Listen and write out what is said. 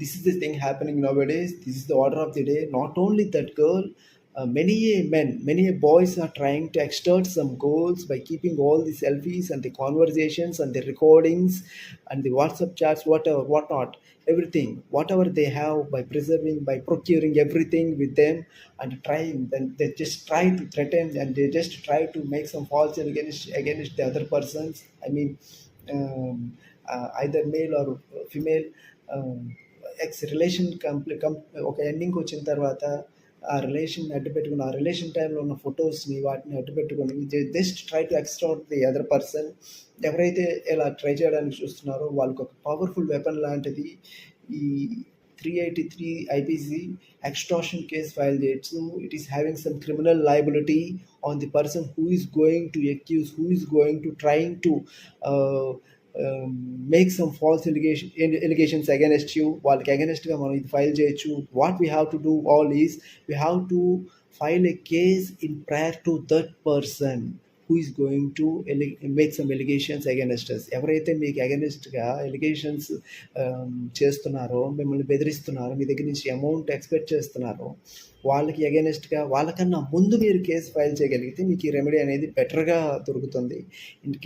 This is the thing happening nowadays. This is the order of the day. Not only that girl, many a men, many a boys are trying to extort some goals by keeping all the selfies and the conversations and the recordings and the WhatsApp chats, whatever, whatnot, everything, whatever they have, by preserving, by procuring everything with them and trying. Then they just try to threaten and they just try to make some false against the other persons. I mean, either male or female. X relation ఒక ఎండింగ్కి వచ్చిన తర్వాత ఆ relation అడ్డు పెట్టుకుని, ఆ relation టైంలో ఉన్న ఫొటోస్ని వాటిని అడ్డు పెట్టుకొని just try to ఎక్స్ట్రాట్ the other person. ఎవరైతే ఇలా ట్రై చేయడానికి చూస్తున్నారో వాళ్ళకి ఒక పవర్ఫుల్ వెపన్ లాంటిది ఈ 383 ఐపీసీ ఎక్స్టార్షన్ కేస్ ఫైల్ చేయొచ్చు. It is having some criminal liability on the person who is going to accuse, who is going to trying to make some false allegations against you. వాళ్ళకి అగెనెస్ట్గా మనం ఇది file చేయొచ్చు. What we have to do all is we have to file a case in prior to that person who is going to make some allegations against us. ఎవరైతే మీకు అగెనెస్ట్గా allegations చేస్తున్నారో, మిమ్మల్ని బెదిరిస్తున్నారో, మీ దగ్గర నుంచి అమౌంట్ ఎక్స్పెక్ట్ చేస్తున్నారో, వాళ్ళకి అగెనెస్ట్గా వాళ్ళకన్నా ముందు మీరు కేసు ఫైల్ చేయగలిగితే మీకు ఈ రెమెడీ అనేది బెటర్గా దొరుకుతుంది.